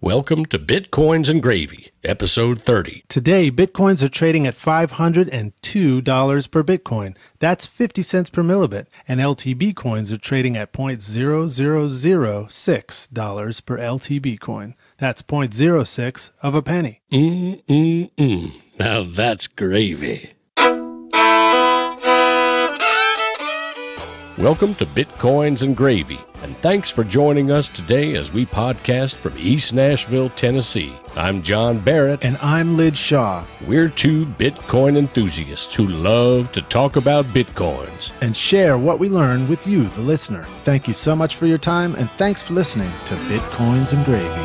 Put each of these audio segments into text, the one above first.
Welcome to Bitcoins and Gravy, episode 30. Today, Bitcoins are trading at $502 per Bitcoin. That's 50 cents per millibit. And LTB coins are trading at $0.0006 per LTB coin. That's 0.06 of a penny. Now that's gravy. Welcome to Bitcoins and Gravy, and thanks for joining us today as we podcast from East Nashville, Tennessee. I'm John Barrett. And I'm Lij Shaw. We're two Bitcoin enthusiasts who love to talk about Bitcoins. And share what we learn with you, the listener. Thank you so much for your time, and thanks for listening to Bitcoins and Gravy.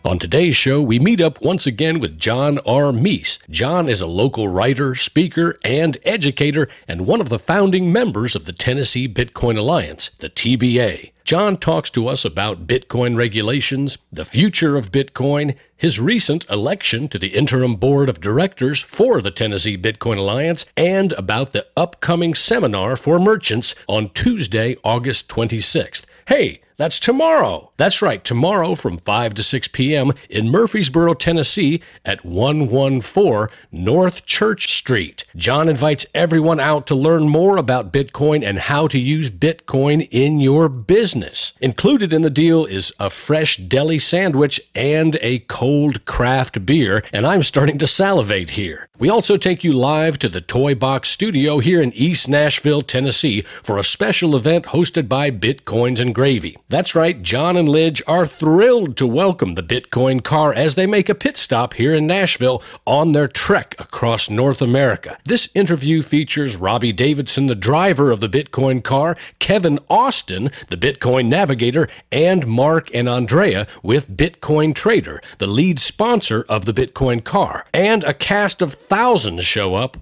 On today's show, we meet up once again with John R. Meese. John is a local writer, speaker, and educator, and one of the founding members of the Tennessee Bitcoin Alliance, the TBA. John talks to us about Bitcoin regulations, the future of Bitcoin, his recent election to the interim board of directors for the Tennessee Bitcoin Alliance, and about the upcoming seminar for merchants on Tuesday, August 26th. Hey, that's tomorrow. That's right, tomorrow from 5 to 6 p.m. in Murfreesboro, Tennessee at 114 North Church Street. John invites everyone out to learn more about Bitcoin and how to use Bitcoin in your business. Included in the deal is a fresh deli sandwich and a cold craft beer, and I'm starting to salivate here. We also take you live to the Toy Box Studio here in East Nashville, Tennessee for a special event hosted by Bitcoins and Gravy. That's right, John and Lij are thrilled to welcome the Bitcoin car as they make a pit stop here in Nashville on their trek across North America. This interview features Robbie Davidson, the driver of the Bitcoin car, Kevin Austin, the Bitcoin navigator, and Mark and Andrea with Bitcoin Trader, the lead sponsor of the Bitcoin car. And a cast of thousands show up,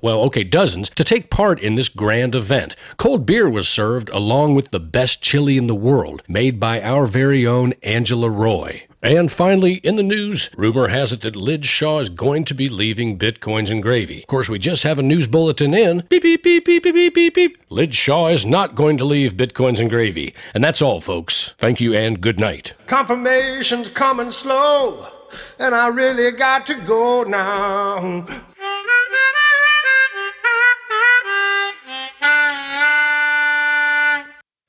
dozens, to take part in this grand event. Cold beer was served along with the best chili in the world, made by our very own Angela Roy. And finally, in the news, rumor has it that Lij Shaw is going to be leaving Bitcoins and Gravy. Of course, we just have a news bulletin in. Beep, beep, beep, beep, beep, beep, beep, beep. Lij Shaw is not going to leave Bitcoins and Gravy. And that's all, folks. Thank you and good night. Confirmation's coming slow, and I really got to go now.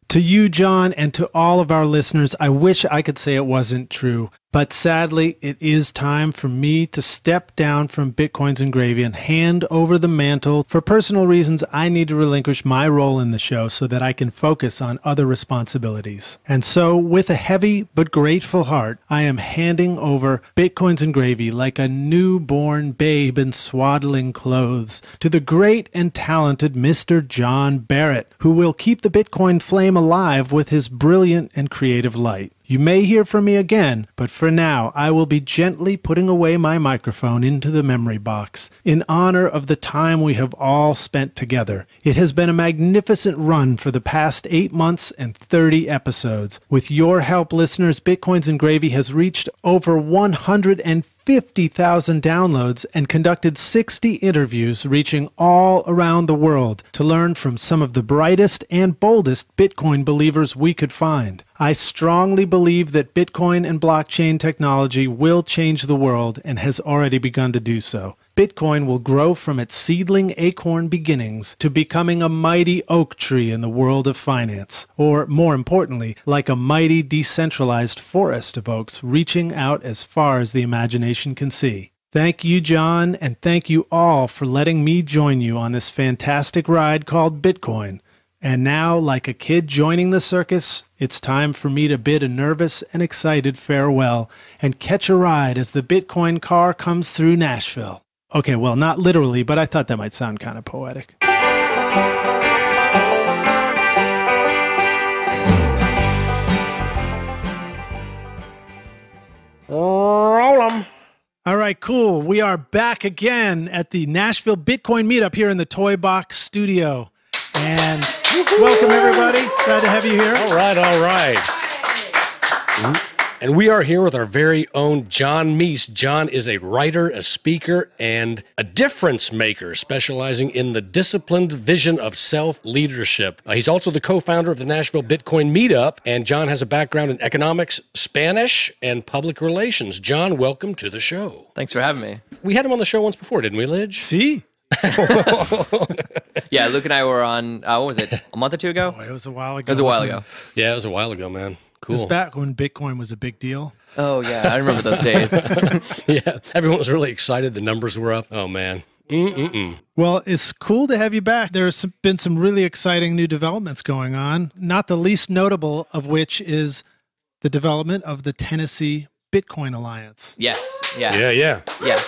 To you, John, and to all of our listeners, I wish I could say it wasn't true. But sadly, it is time for me to step down from Bitcoins and Gravy and hand over the mantle. For personal reasons, I need to relinquish my role in the show so that I can focus on other responsibilities. And so, with a heavy but grateful heart, I am handing over Bitcoins and Gravy like a newborn babe in swaddling clothes to the great and talented Mr. John Barrett, who will keep the Bitcoin flame alive with his brilliant and creative light. You may hear from me again, but for now, I will be gently putting away my microphone into the memory box in honor of the time we have all spent together. It has been a magnificent run for the past 8 months and 30 episodes. With your help, listeners, Bitcoins and Gravy has reached over 150,000 downloads and conducted 60 interviews reaching all around the world to learn from some of the brightest and boldest Bitcoin believers we could find. I strongly believe that Bitcoin and blockchain technology will change the world and has already begun to do so. Bitcoin will grow from its seedling acorn beginnings to becoming a mighty oak tree in the world of finance, or more importantly, like a mighty decentralized forest of oaks reaching out as far as the imagination can see. Thank you, John, and thank you all for letting me join you on this fantastic ride called Bitcoin. And now, like a kid joining the circus, it's time for me to bid a nervous and excited farewell and catch a ride as the Bitcoin car comes through Nashville. Okay, well, not literally, but I thought that might sound kind of poetic. Roll 'em. All right, cool. We are back again at the Nashville Bitcoin meetup here in the Toy Box Studio. And welcome, everybody. Glad to have you here. All right. And we are here with our very own John Meese. John is a writer, a speaker, and a difference maker, specializing in the disciplined vision of self-leadership. He's also the co-founder of the Nashville Bitcoin Meetup, and John has a background in economics, Spanish, and public relations. John, welcome to the show. Thanks for having me. We had him on the show once before, didn't we, Lidge? See? Yeah, Luke and I were on, what was it, a month or two ago? Oh, it was a while ago. It was a while wasn't ago. Yeah, it was a while ago, man. It was Cool. back when Bitcoin was a big deal. Oh, yeah, I remember those days. Yeah, everyone was really excited. The numbers were up. Oh, man. Well, it's cool to have you back. There's been some really exciting new developments going on, not the least notable of which is the development of the Tennessee Bitcoin Alliance. Yes, yeah. Yeah. Yeah.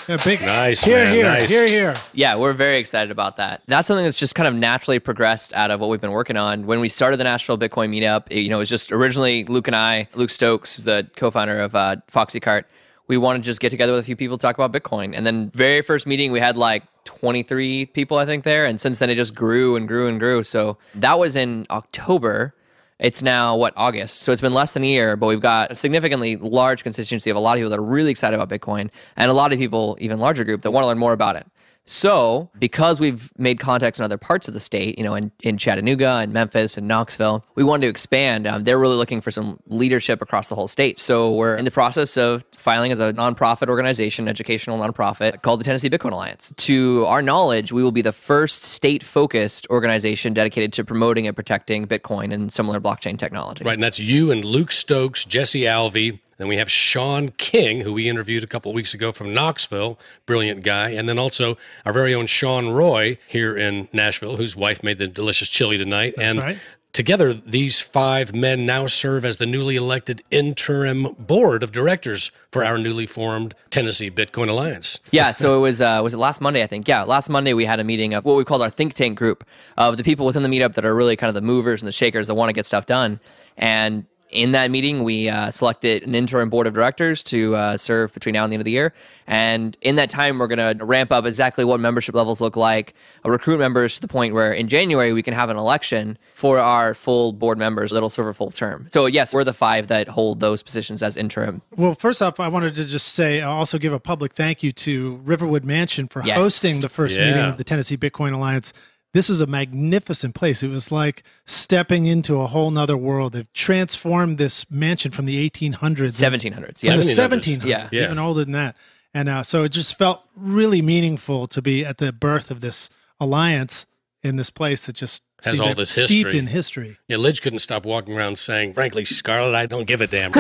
Yeah, big. Nice, Here, man. here, Nice. here. Yeah, we're very excited about that. That's something that's just kind of naturally progressed out of what we've been working on. When we started the Nashville Bitcoin Meetup, it was just originally Luke and I, Luke Stokes, who's the co-founder of FoxyCart, we wanted to just get together with a few people to talk about Bitcoin. And then very first meeting, we had like 23 people, I think, there. And since then, it just grew and grew and grew. So that was in October. It's now, August? So it's been less than a year, but we've got a significantly large constituency of a lot of people that are really excited about Bitcoin and a lot of people, even larger group, that want to learn more about it. So because we've made contacts in other parts of the state, in Chattanooga and Memphis and Knoxville, we wanted to expand. They're really looking for some leadership across the whole state. So we're in the process of filing as a nonprofit organization, educational nonprofit called the Tennessee Bitcoin Alliance. To our knowledge, we will be the first state-focused organization dedicated to promoting and protecting Bitcoin and similar blockchain technology. Right, and that's you and Luke Stokes, Jesse Alvey. Then we have Sean King, who we interviewed a couple of weeks ago from Knoxville, brilliant guy. And then also our very own Sean Roy here in Nashville, whose wife made the delicious chili tonight. That's right. Together, these five men now serve as the newly elected interim board of directors for our newly formed Tennessee Bitcoin Alliance. Yeah, so was it last Monday, I think? Yeah, last Monday we had a meeting of what we called our think tank group of the people within the meetup that are really kind of the movers and the shakers that want to get stuff done. And in that meeting, we selected an interim board of directors to serve between now and the end of the year. And in that time, we're going to ramp up exactly what membership levels look like, recruit members to the point where in January, we can have an election for our full board members that'll serve a full term. So yes, we're the five that hold those positions as interim. Well, first off, I wanted to just say, I'll also give a public thank you to Riverwood Mansion for Yes. hosting the first Yeah. meeting of the Tennessee Bitcoin Alliance. This is a magnificent place. It was like stepping into a whole nother world. They've transformed this mansion from the 1800s. 1700s. To Yeah. the 1700s. 1700s, Yeah. even older than that. And so it just felt really meaningful to be at the birth of this alliance in this place that just Has seemed all to be this steeped history. in history. Yeah, Lidge couldn't stop walking around saying, frankly, Scarlett, I don't give a damn.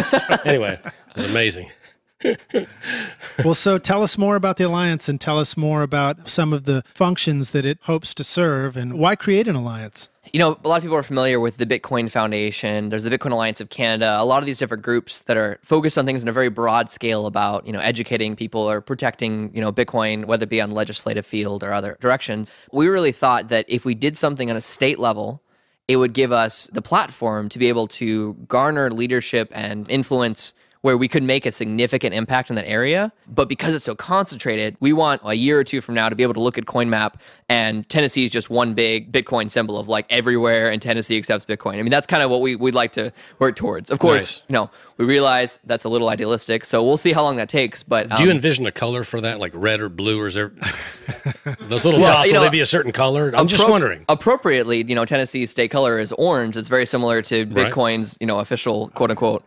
Anyway, it was amazing. Well, so tell us more about the alliance and tell us more about some of the functions that it hopes to serve and why create an alliance. A lot of people are familiar with the Bitcoin Foundation. There's the Bitcoin Alliance of Canada, a lot of these different groups that are focused on things in a very broad scale about, educating people or protecting, Bitcoin, whether it be on legislative field or other directions. We really thought that if we did something on a state level, it would give us the platform to be able to garner leadership and influence where we could make a significant impact in that area. But because it's so concentrated, we want a year or two from now to be able to look at CoinMap and Tennessee is just one big Bitcoin symbol of like everywhere and Tennessee accepts Bitcoin. I mean, that's kind of what we'd like to work towards. Of course, we realize that's a little idealistic, so we'll see how long that takes. But Do you envision a color for that, like red or blue, or is there those little dots? Will they be a certain color? I'm just wondering. Appropriately, Tennessee's state color is orange. It's very similar to Right. Bitcoin's, official quote unquote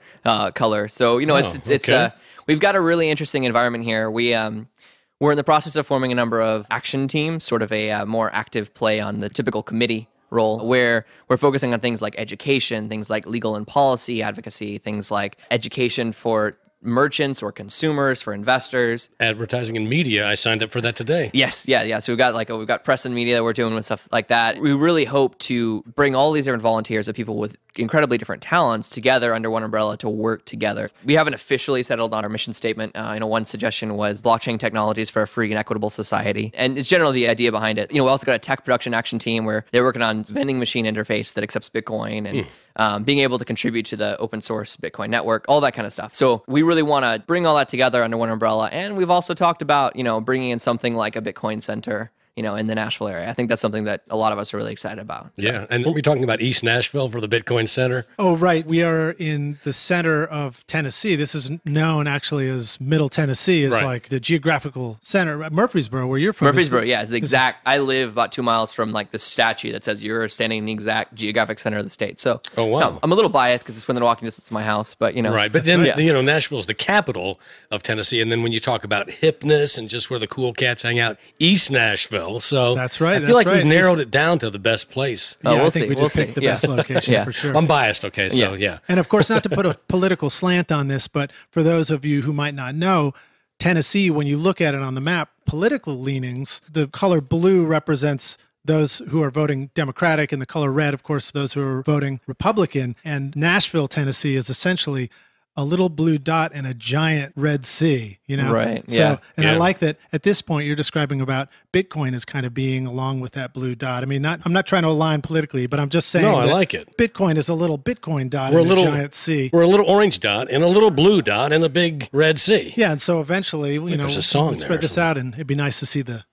color. So it's okay. we've got a really interesting environment here. We're in the process of forming a number of action teams, sort of a more active play on the typical committee role, where we're focusing on things like education, things like legal and policy advocacy, things like education for merchants or consumers, for investors. Advertising and media, I signed up for that today. Yes, yeah. So we've got press and media that we're doing with stuff like that. We really hope to bring all these different volunteers of people with incredibly different talents together under one umbrella to work together. We haven't officially settled on our mission statement. One suggestion was blockchain technologies for a free and equitable society. And it's generally the idea behind it. We also got a tech production action team where they're working on vending machine interface that accepts Bitcoin and being able to contribute to the open source Bitcoin network, all that kind of stuff. So we really want to bring all that together under one umbrella. And we've also talked about, bringing in something like a Bitcoin center in the Nashville area. I think that's something that a lot of us are really excited about. So. Yeah. And we're talking about East Nashville for the Bitcoin Center. Oh, right. We are in the center of Tennessee. This is known actually as Middle Tennessee, is like the geographical center. Murfreesboro, where you're from. Murfreesboro, is the exact. I live about 2 miles from like the statue that says you're standing in the exact geographic center of the state. So, oh, wow. No, I'm a little biased because it's within walking distance of my house, but Right. But then, Nashville is the capital of Tennessee. And then when you talk about hipness and just where the cool cats hang out, East Nashville. So that's right. I feel like we've narrowed it down to the best place. Yeah, I think we just picked the best location for sure. I'm biased. Okay. So, And of course, not to put a political slant on this, but for those of you who might not know, Tennessee, when you look at it on the map, political leanings, the color blue represents those who are voting Democratic, and the color red, of course, those who are voting Republican. And Nashville, Tennessee is essentially a little blue dot and a giant red sea, Right. So, I like that at this point you're describing about Bitcoin as kind of being along with that blue dot. I mean, I'm not trying to align politically, but I'm just saying I like it. Bitcoin is a little Bitcoin dot in a giant sea. We're a little orange dot and a little blue dot and a big red sea. Yeah. And so eventually, there's a song we'll spread this out, and it'd be nice to see the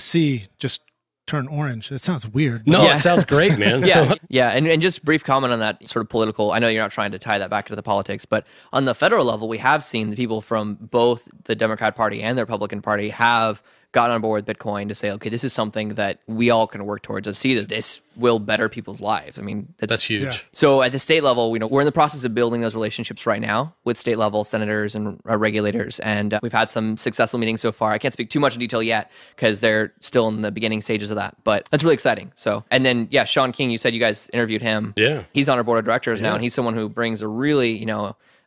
sea just turn orange. That sounds weird. No, it sounds great, man. Yeah. And just brief comment on that sort of political. I know you're not trying to tie that back into the politics, but on the federal level, we have seen the people from both the Democrat Party and the Republican Party have gotten on board with Bitcoin to say, okay, this is something that we all can work towards and see that this will better people's lives. I mean, that's huge. Yeah. So at the state level, we're in the process of building those relationships right now with state level senators and regulators. And we've had some successful meetings so far. I can't speak too much in detail yet because they're still in the beginning stages of that, but that's really exciting. So, and then, Sean King, you said you guys interviewed him. Yeah. He's on our board of directors now, and he's someone who brings a really,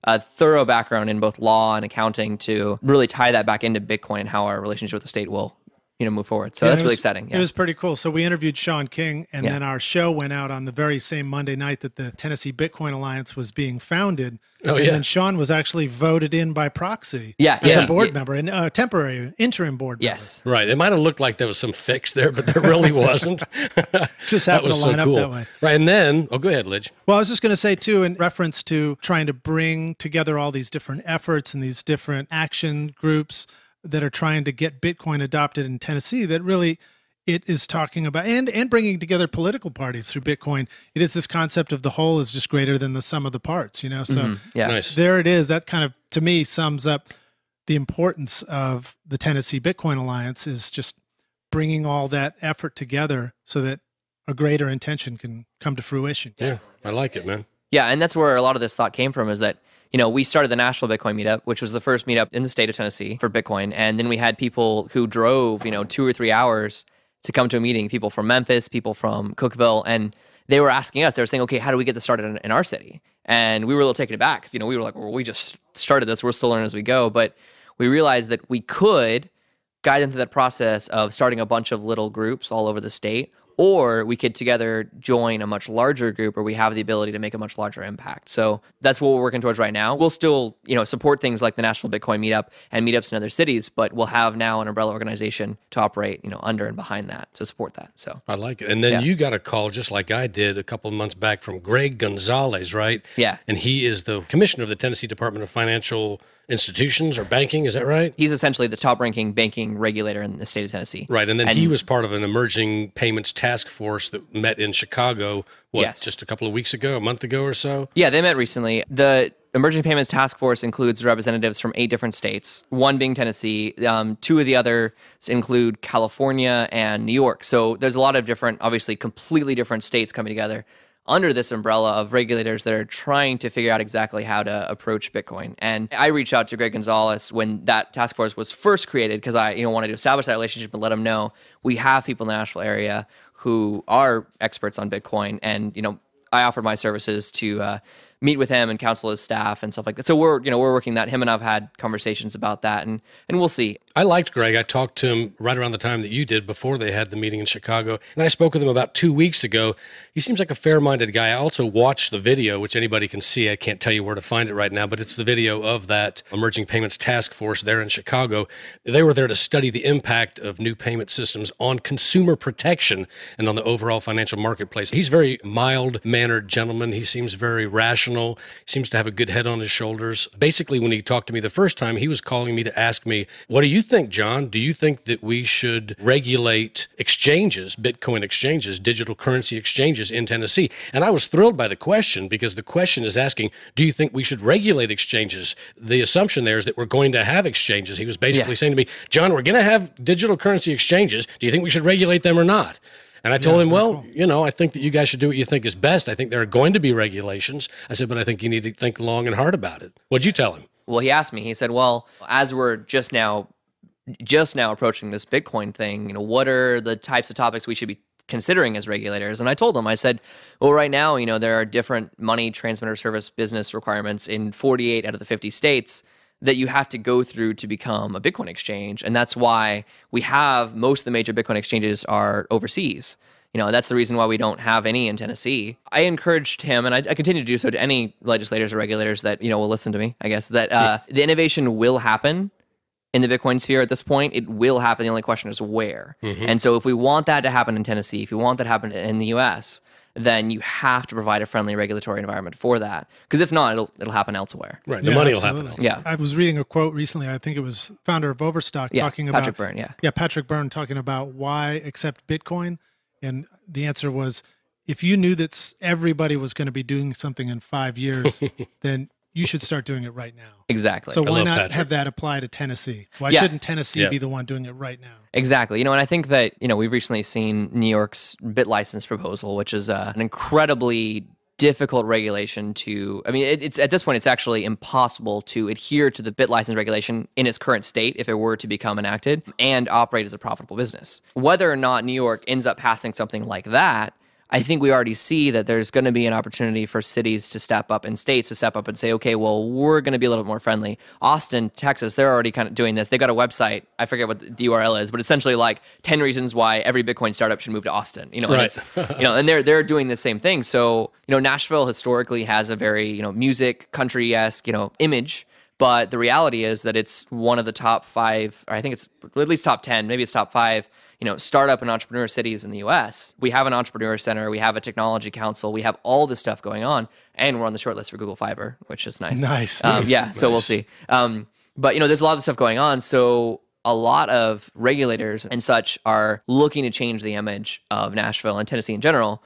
a thorough background in both law and accounting to really tie that back into Bitcoin and how our relationship with the state will, move forward. So that's really exciting. It was pretty cool. So we interviewed Sean King, and then our show went out on the very same Monday night that the Tennessee Bitcoin Alliance was being founded. And then Sean was actually voted in by proxy as a board member, and a temporary interim board member. Yes. Right. It might have looked like there was some fix there, but there really wasn't. Just happened to line up that way. Right. And then, go ahead, Lidge. Well, I was just going to say, too, in reference to trying to bring together all these different efforts and these different action groups that are trying to get Bitcoin adopted in Tennessee, that really it is talking about, and bringing together political parties through Bitcoin. It is this concept of the whole is just greater than the sum of the parts, So Nice. There it is. That kind of, to me, sums up the importance of the Tennessee Bitcoin Alliance, is just bringing all that effort together so that a greater intention can come to fruition. Yeah, I like it, man. Yeah, and that's where a lot of this thought came from, is that we started the Nashville Bitcoin Meetup, which was the first meetup in the state of Tennessee for Bitcoin. And then we had people who drove, 2 or 3 hours to come to a meeting, people from Memphis, people from Cookeville. And they were asking us, they were saying, okay, how do we get this started in our city? And we were a little taken aback because, we were like, well, we just started this. We're still learning as we go. But we realized that we could guide them through that process of starting a bunch of little groups all over the state, or we could together join a much larger group where we have the ability to make a much larger impact. So that's what we're working towards right now. We'll still, support things like the Nashville Bitcoin Meetup and meetups in other cities, but we'll have now an umbrella organization to operate, under and behind that to support that. So I like it. And then you got a call, just like I did a couple of months back, from Greg Gonzalez, right? Yeah. And he is the commissioner of the Tennessee Department of Financial Institutions or Banking, is that right? He's essentially the top-ranking banking regulator in the state of Tennessee. Right, and then he was part of an emerging payments task force that met in Chicago, just a couple of weeks ago, a month ago or so? Yeah, they met recently. The Emerging Payments Task Force includes representatives from 8 different states, one being Tennessee. 2 of the others include California and New York. So there's a lot of different, obviously completely different states coming together under this umbrella of regulators that are trying to figure out exactly how to approach Bitcoin. And I reached out to Greg Gonzalez when that task force was first created, because I wanted to establish that relationship and let him know we have people in the Nashville area who are experts on Bitcoin. And, I offered my services to meet with him and counsel his staff and stuff like that. So we're working that. Him and I've had conversations about that, and we'll see. I liked Greg. I talked to him right around the time that you did, before they had the meeting in Chicago. And I spoke with him about 2 weeks ago. He seems like a fair-minded guy. I also watched the video, which anybody can see. I can't tell you where to find it right now, but it's the video of that Emerging Payments Task Force there in Chicago. They were there to study the impact of new payment systems on consumer protection and on the overall financial marketplace. He's a very mild-mannered gentleman. He seems very rational professional, seems to have a good head on his shoulders. Basically, when he talked to me the first time, he was calling me to ask me, what do you think, John? Do you think that we should regulate exchanges, Bitcoin exchanges, digital currency exchanges in Tennessee? And I was thrilled by the question, because the question is asking, do you think we should regulate exchanges? The assumption there is that we're going to have exchanges. He was basically saying to me, John, we're going to have digital currency exchanges. Do you think we should regulate them or not? And I told him, well, I think that you guys should do what you think is best. I think there are going to be regulations. I said, but I think you need to think long and hard about it. What'd you tell him? Well, he asked me, he said, well, as we're just now approaching this Bitcoin thing, what are the types of topics we should be considering as regulators? And I told him, I said, well, right now, there are different money transmitter service business requirements in 48 out of the 50 states that you have to go through to become a Bitcoin exchange. And that's why we have most of the major Bitcoin exchanges are overseas. That's the reason why we don't have any in Tennessee. I encouraged him, and I continue to do so to any legislators or regulators that, will listen to me, I guess, that the innovation will happen in the Bitcoin sphere at this point. It will happen. The only question is where. And so if we want that to happen in Tennessee, if you want that to happen in the US, then you have to provide a friendly regulatory environment for that. Because if not, it'll happen elsewhere. Right. The money will happen. Yeah. I was reading a quote recently. I think it was founder of Overstock talking about Patrick Byrne. Yeah, Patrick Byrne talking about why accept Bitcoin. And the answer was, if you knew that everybody was going to be doing something in 5 years, then you should start doing it right now. Exactly. So why not have that apply to Tennessee? Why shouldn't Tennessee be the one doing it right now? Exactly. And I think that, we've recently seen New York's BitLicense proposal, which is an incredibly difficult regulation it's at this point, it's actually impossible to adhere to the BitLicense regulation in its current state if it were to become enacted and operate as a profitable business. Whether or not New York ends up passing something like that, I think we already see that there's going to be an opportunity for cities to step up and states to step up and say, okay, well, we're going to be a little bit more friendly. Austin, Texas, they're already kind of doing this. They've got a website. I forget what the URL is, but essentially like 10 reasons why every Bitcoin startup should move to Austin. Right. And they're doing the same thing. So, Nashville historically has a very, music, country-esque, image. But the reality is that it's one of the top 5, or I think it's at least top 10, maybe it's top 5, startup and entrepreneur cities in the US. We have an entrepreneur center, we have a technology council, we have all this stuff going on, and we're on the short list for Google Fiber, which is nice. Nice. So we'll see. But there's a lot of stuff going on. So a lot of regulators and such are looking to change the image of Nashville and Tennessee in general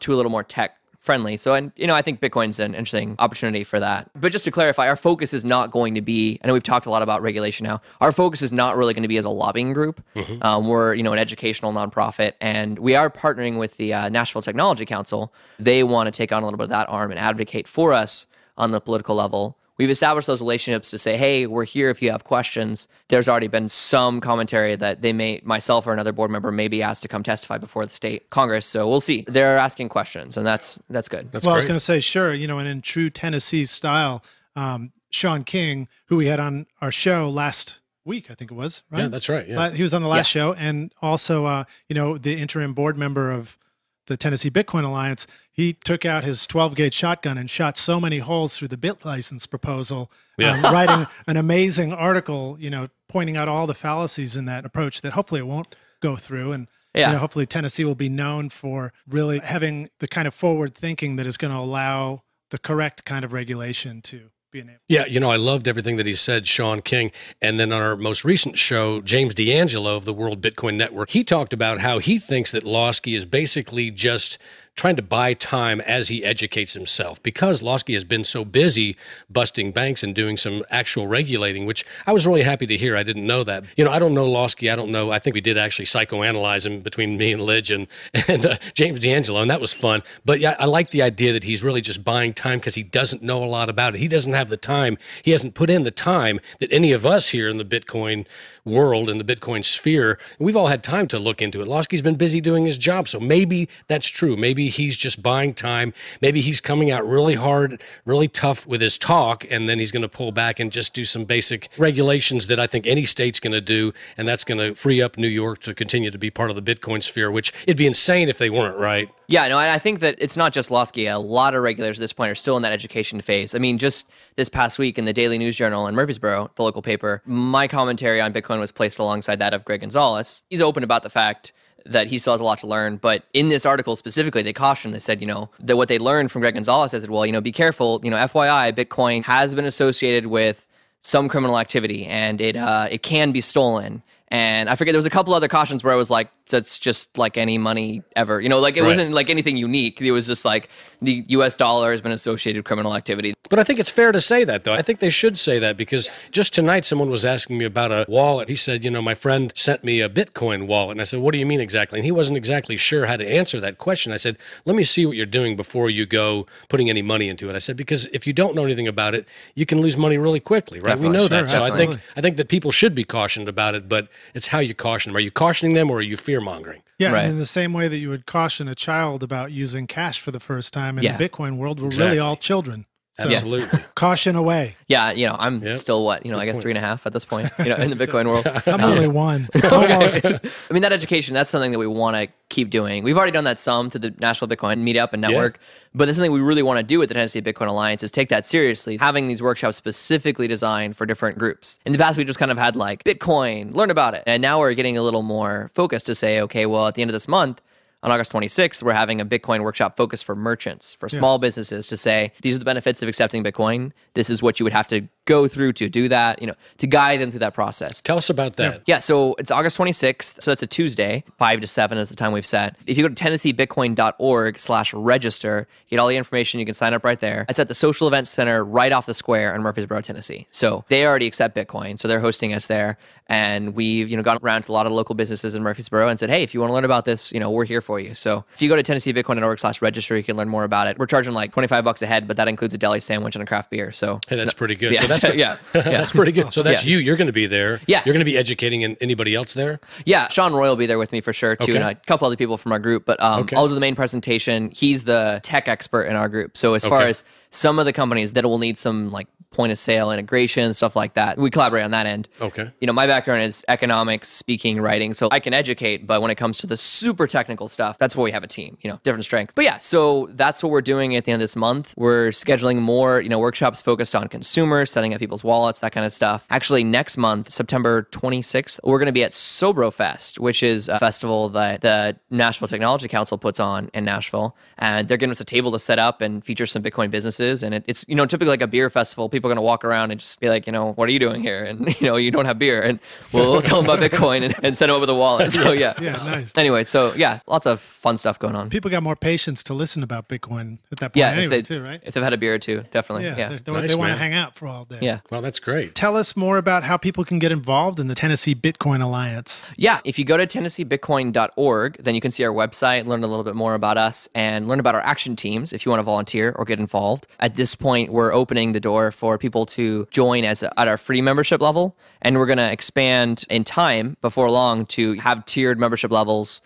to a little more tech friendly. So, I think Bitcoin's an interesting opportunity for that. But just to clarify, our focus is not going to be, I know we've talked a lot about regulation now, our focus is not really going to be as a lobbying group. We're, an educational nonprofit, and we are partnering with the Nashville Technology Council. They want to take on a little bit of that arm and advocate for us on the political level. We've established those relationships to say, hey, we're here if you have questions. There's already been some commentary that myself or another board member may be asked to come testify before the state Congress. So we'll see. They're asking questions, and that's good. Well, I was going to say, sure, and in true Tennessee style, Sean King, who we had on our show last week, I think it was, right? Yeah, that's right. Yeah. He was on the last show, and also, the interim board member of the Tennessee Bitcoin Alliance, he took out his 12-gauge shotgun and shot so many holes through the BitLicense proposal, writing an amazing article, pointing out all the fallacies in that approach that hopefully it won't go through. And hopefully Tennessee will be known for really having the kind of forward thinking that is going to allow the correct kind of regulation to be enabled. Yeah, I loved everything that he said, Sean King. And then on our most recent show, James D'Angelo of the World Bitcoin Network, he talked about how he thinks that Lawsky is basically just trying to buy time as he educates himself, because Lawsky has been so busy busting banks and doing some actual regulating, which I was really happy to hear. I didn't know that. I don't know Lawsky. I don't know. I think we did actually psychoanalyze him between me and Lidge and James D'Angelo, and that was fun. But yeah, I like the idea that he's really just buying time because he doesn't know a lot about it. He doesn't have the time. He hasn't put in the time that any of us here in the Bitcoin world, in the Bitcoin sphere, we've all had time to look into it. Lawsky's been busy doing his job, so maybe that's true. Maybe he's just buying time. Maybe he's coming out really hard, really tough with his talk, and then he's going to pull back and just do some basic regulations that I think any state's going to do, and that's going to free up New York to continue to be part of the Bitcoin sphere, which it'd be insane if they weren't, right? Yeah, no, I think that it's not just Lawsky. A lot of regulators at this point are still in that education phase. I mean, just this past week in the Daily News Journal in Murfreesboro, the local paper, my commentary on Bitcoin was placed alongside that of Greg Gonzalez. He's open about the fact that he still has a lot to learn. But in this article specifically, they cautioned, they said, that what they learned from Greg Gonzalez is that, well, be careful, FYI, Bitcoin has been associated with some criminal activity and it can be stolen. And I forget, there was a couple other cautions where I was like, that's just like any money ever. It wasn't like anything unique. It was just like the US dollar has been associated with criminal activity. But I think it's fair to say that, though. I think they should say that because just tonight someone was asking me about a wallet. He said, my friend sent me a Bitcoin wallet. And I said, what do you mean exactly? And he wasn't exactly sure how to answer that question. I said, let me see what you're doing before you go putting any money into it. I said, because if you don't know anything about it, you can lose money really quickly, right? Definitely. We know that. Sure, so I think that people should be cautioned about it, but it's how you caution them. Are you cautioning them or are you fear-mongering? Yeah, Right. and in the same way that you would caution a child about using cash for the first time in Yeah. the Bitcoin world, we're Exactly. really all children. So Absolutely. caution away. Yeah, I'm still I guess 3.5 at this point, in the Bitcoin world. I'm only one. Almost. I mean, that education, that's something that we want to keep doing. We've already done that some through the Nashville Bitcoin Meetup and Network, but that's something we really want to do with the Tennessee Bitcoin Alliance is take that seriously, having these workshops specifically designed for different groups. In the past, we just kind of had like Bitcoin, learn about it. And now we're getting a little more focused to say, okay, well, at the end of this month, on August 26th, we're having a Bitcoin workshop focused for merchants, for small businesses to say, these are the benefits of accepting Bitcoin. This is what you would have to go through to do that, to guide them through that process. Tell us about that. Yeah, so it's August 26th. So that's a Tuesday, 5 to 7 is the time we've set. If you go to TennesseeBitcoin.org/register, get all the information. You can sign up right there. It's at the Social Events Center right off the square in Murfreesboro, Tennessee. So they already accept Bitcoin. So they're hosting us there. And we've, gone around to a lot of local businesses in Murfreesboro and said, hey, if you want to learn about this, we're here for you. So if you go to TennesseeBitcoin.org/register, you can learn more about it. We're charging like $25 a head, but that includes a deli sandwich and a craft beer. So Hey, that's pretty good. Yeah, So that's that's pretty good. So that's you. You're going to be there. Yeah. You're going to be educating anybody else there? Yeah, Sean Roy will be there with me for sure too, and a couple other people from our group. But I'll do the main presentation. He's the tech expert in our group. So as far as some of the companies that will need some like point of sale integration, stuff like that, we collaborate on that end. Okay. My background is economics, speaking, writing, so I can educate, but when it comes to the super technical stuff, that's where we have a team, different strengths. But yeah, so that's what we're doing at the end of this month. We're scheduling more, workshops focused on consumers, setting up people's wallets, that kind of stuff. Actually, next month, September 26th, we're going to be at SoBroFest, which is a festival that the Nashville Technology Council puts on in Nashville. And they're giving us a table to set up and feature some Bitcoin businesses. And it's, typically like a beer festival. People are going to walk around and just be like, what are you doing here? And, you don't have beer. And we'll tell them about Bitcoin and send them over the wallet. So yeah. Yeah, nice. Anyway, so yeah, lots of fun stuff going on. People got more patience to listen about Bitcoin at that point anyway, too, right? If they've had a beer or two, definitely. Yeah. They Nice, want to man. hang out for all day. Yeah. Well, that's great. Tell us more about how people can get involved in the Tennessee Bitcoin Alliance. Yeah, if you go to TennesseeBitcoin.org, then you can see our website, learn a little bit more about us, and learn about our action teams if you want to volunteer or get involved. At this point, we're opening the door for people to join at our free membership level, and we're going to expand in time before long to have tiered membership levels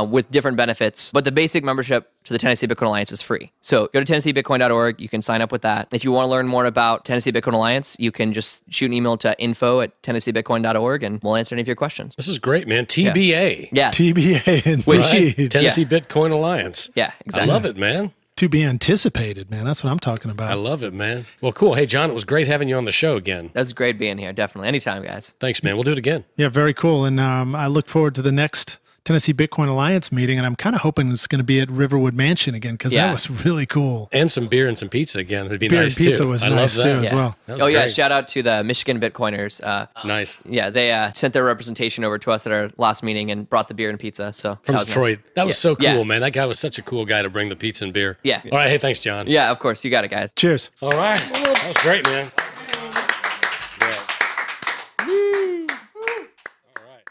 with different benefits. But the basic membership to the Tennessee Bitcoin Alliance is free. So go to TennesseeBitcoin.org. You can sign up with that. If you want to learn more about Tennessee Bitcoin Alliance, you can just shoot an email to info@TennesseeBitcoin.org and we'll answer any of your questions. This is great, man. TBA. Yeah. TBA, indeed. Tennessee Bitcoin Alliance. Yeah, exactly. I love it, man. To be anticipated, man. That's what I'm talking about. I love it, man. Well, cool. Hey, John, it was great having you on the show again. That's great being here. Definitely. Anytime, guys. Thanks, man. We'll do it again. Yeah, very cool. And I look forward to the next Tennessee Bitcoin Alliance meeting, and I'm kind of hoping it's going to be at Riverwood Mansion again because that was really cool. And some beer and some pizza again. It'd be Beer nice and pizza too. was I nice love that. too as well. That was Oh, yeah. great. Shout out to the Michigan Bitcoiners. Nice. Yeah, they sent their representation over to us at our last meeting and brought the beer and pizza. So From that was Detroit. nice. That was Yeah. so cool, Yeah. man. That guy was such a cool guy to bring the pizza and beer. Yeah. All right. Hey, thanks, John. Yeah, of course. You got it, guys. Cheers. All right. That was great, man. Yeah. All right.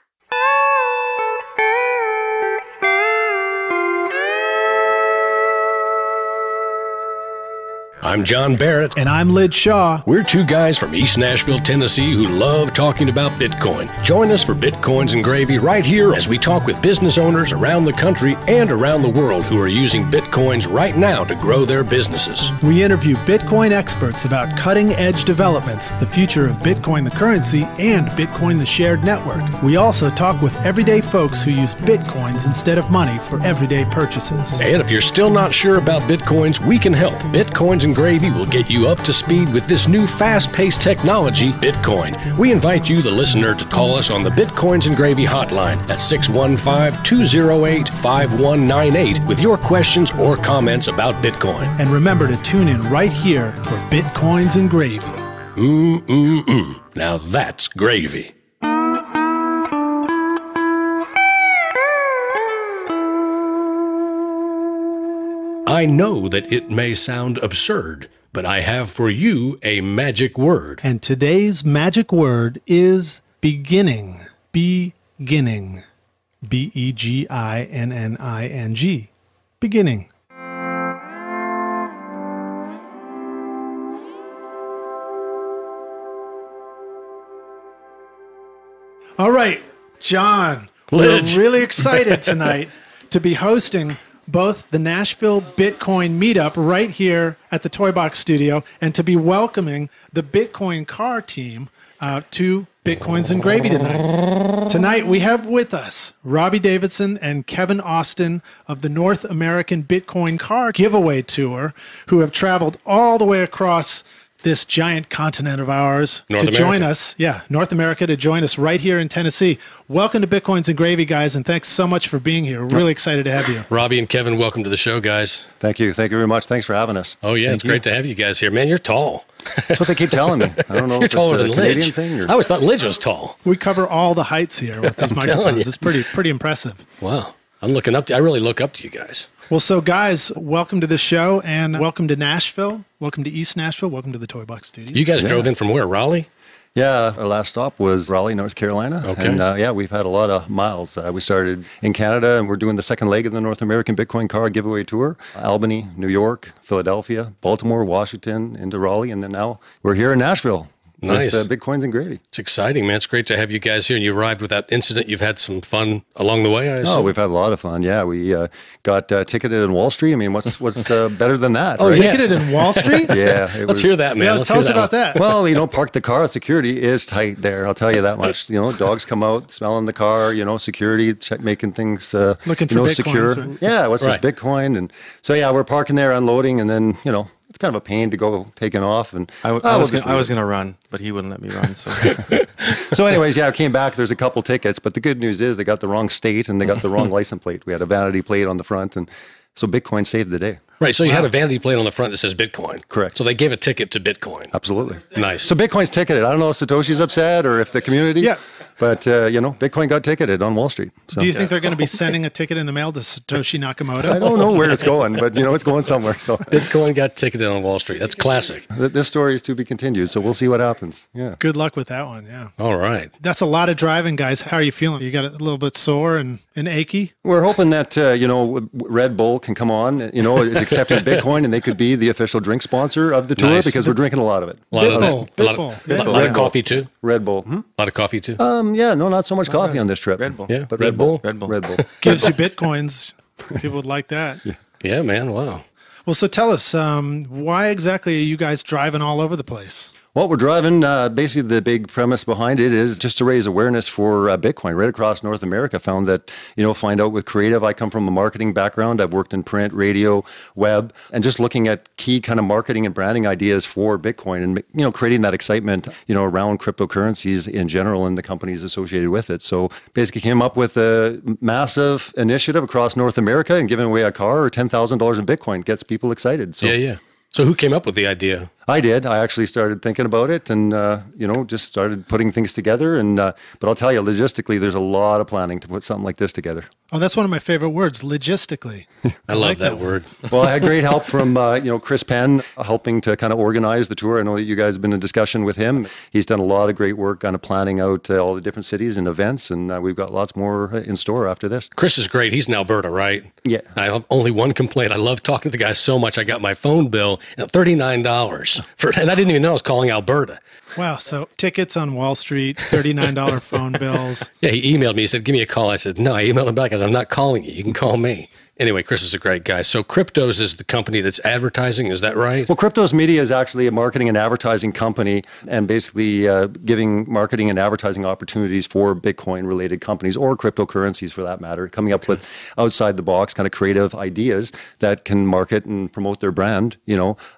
I'm John Barrett. And I'm Lid Shaw. We're two guys from East Nashville, Tennessee who love talking about Bitcoin. Join us for Bitcoins and Gravy right here as we talk with business owners around the country and around the world who are using Bitcoin Bitcoins right now to grow their businesses. We interview Bitcoin experts about cutting-edge developments, the future of Bitcoin the currency, and Bitcoin the shared network. We also talk with everyday folks who use Bitcoins instead of money for everyday purchases. And if you're still not sure about Bitcoins, we can help. Bitcoins and Gravy will get you up to speed with this new fast-paced technology, Bitcoin. We invite you, the listener, to call us on the Bitcoins and Gravy hotline at 615-208-5198 with your questions or comments about Bitcoin. And remember to tune in right here for Bitcoins and Gravy. Now that's gravy. I know that it may sound absurd, but I have for you a magic word. And today's magic word is beginning. Beginning. B-E-G-I-N-N-I-N-G. Beginning. All right, John, Lidge. we're really excited tonight to be hosting both the Nashville Bitcoin meetup right here at the Toy Box Studio and to be welcoming the Bitcoin car team to Bitcoins and Gravy tonight. Tonight we have with us Robbie Davidson and Kevin Austin of the North American Bitcoin Car Giveaway Tour, who have traveled all the way across this giant continent of ours North to America. join us. Yeah, North America to join us right here in Tennessee. Welcome to Bitcoins and Gravy, guys, and thanks so much for being here. We're really excited to have you. Robbie and Kevin, welcome to the show, guys. Thank you. Thank you very much. Thanks for having us. Oh, yeah, it's great to have you guys here. Man, you're tall. That's what they keep telling me. I don't know You're if taller it's a than Canadian Lidge. thing or... I always thought Lidge was tall. We cover all the heights here with these telling you. microphones. It's pretty impressive. Wow. I'm looking up to, I really look up to you guys. Well, so guys, welcome to the show and welcome to Nashville. Welcome to East Nashville. Welcome to the Toy Box Studio. You guys drove in from where? Raleigh? Yeah, our last stop was Raleigh, North Carolina. Okay. And yeah, we've had a lot of miles. We started in Canada and we're doing the second leg of the North American Bitcoin Car Giveaway Tour. Albany, New York, Philadelphia, Baltimore, Washington, into Raleigh. And then now we're here in Nashville. Nice. With Bitcoins and Gravy. It's exciting, man. It's great to have you guys here. And you arrived without incident. You've had some fun along the way, I assume. Oh, we've had a lot of fun. Yeah, we got ticketed in Wall Street. I mean, what's better than that? Oh, right? yeah. Ticketed in Wall Street? Yeah. Let's hear that, man. Yeah, Let's tell us hear about that. Well, park the car. Security is tight there. I'll tell you that much. Dogs come out, smelling the car. Security making things Looking for Bitcoins, secure. right? Yeah, what's Right. this Bitcoin? And so yeah, we're parking there, unloading, and then it's kind of a pain to go taking off. And I was going to run, but he wouldn't let me run. So So anyways, yeah, I came back. There's a couple tickets, but the good news is they got the wrong state and they got the wrong license plate. We had a vanity plate on the front, and so Bitcoin saved the day. Right, so you had a vanity plate on the front that says Bitcoin. Correct. So they gave a ticket to Bitcoin. Absolutely. Nice. So Bitcoin's ticketed. I don't know if Satoshi's upset or if the community. Yeah. But Bitcoin got ticketed on Wall Street. So. Do you think they're going to be sending a ticket in the mail to Satoshi Nakamoto? I don't know where it's going, but it's going somewhere. So Bitcoin got ticketed on Wall Street. That's classic. this story is to be continued. So we'll see what happens. Yeah. Good luck with that one, yeah. All right. That's a lot of driving, guys. How are you feeling? You got a little bit sore and achy? We're hoping that Red Bull can come on. Is accepting Bitcoin, and they could be the official drink sponsor of the tour Nice. because we're drinking a lot of it. A lot of Bitbull, that. A lot Bitbull, of, Bitbull. a lot of coffee, too. Red Bull. A lot of coffee, too. Yeah, no, not so much coffee on this trip. Red Bull. Yeah, but Red Bull. Red Bull. Red Bull. Gives you Bitcoins. People would like that. Yeah, man. Wow. Well, so tell us, why exactly are you guys driving all over the place? Well, we're driving, basically the big premise behind it is just to raise awareness for Bitcoin right across North America. Found that, find out with creative, I come from a marketing background. I've worked in print, radio, web, and just looking at key kind of marketing and branding ideas for Bitcoin and, creating that excitement, around cryptocurrencies in general and the companies associated with it. So basically came up with a massive initiative across North America and giving away a car or $10,000 in Bitcoin gets people excited. So Yeah. So who came up with the idea? I did. I actually started thinking about it and, just started putting things together. And but I'll tell you, logistically, there's a lot of planning to put something like this together. Oh, that's one of my favorite words, logistically. I love that word. Well, I had great help from, Chris Penn helping to kind of organize the tour. I know that you guys have been in discussion with him. He's done a lot of great work kind of planning out all the different cities and events. And we've got lots more in store after this. Chris is great. He's in Alberta, right? Yeah. I have only one complaint. I love talking to the guy so much. I got my phone bill at $39 and I didn't even know I was calling Alberta. Wow. So tickets on Wall Street, $39 phone bills. Yeah, he emailed me. He said, give me a call. I said, no, I emailed him back. I said, I'm not calling you. You can call me. Anyway, Chris is a great guy. So Cryptos is the company that's advertising. Is that right? Well, Cryptos Media is actually a marketing and advertising company, and basically giving marketing and advertising opportunities for Bitcoin-related companies or cryptocurrencies for that matter, coming up with outside-the-box kind of creative ideas that can market and promote their brand,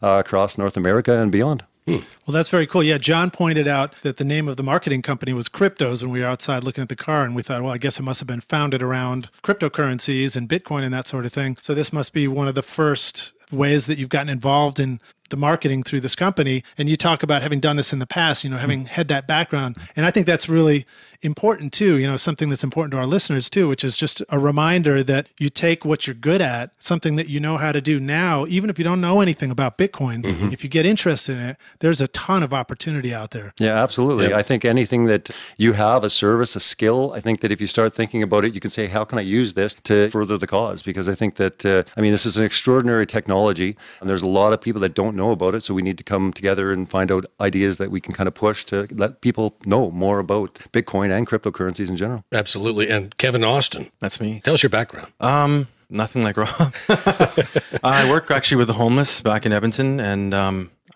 across North America and beyond. Well, that's very cool. Yeah, John pointed out that the name of the marketing company was Cryptos when we were outside looking at the car, and we thought, well, I guess it must have been founded around cryptocurrencies and Bitcoin and that sort of thing. So this must be one of the first ways that you've gotten involved in the marketing through this company. And you talk about having done this in the past, having had that background. And I think that's really important too, something that's important to our listeners too, which is just a reminder that you take what you're good at, something that you know how to do now, even if you don't know anything about Bitcoin, if you get interested in it, there's a ton of opportunity out there. Yeah, absolutely. Yep. I think anything that you have, a service, a skill, I think that if you start thinking about it, you can say, how can I use this to further the cause? Because I think that, this is an extraordinary technology, and there's a lot of people that don't know about it. So we need to come together and find out ideas that we can kind of push to let people know more about Bitcoin and cryptocurrencies in general. Absolutely. And Kevin Austin. That's me. Tell us your background. Nothing like Rob. I work actually with the homeless back in Edmonton, and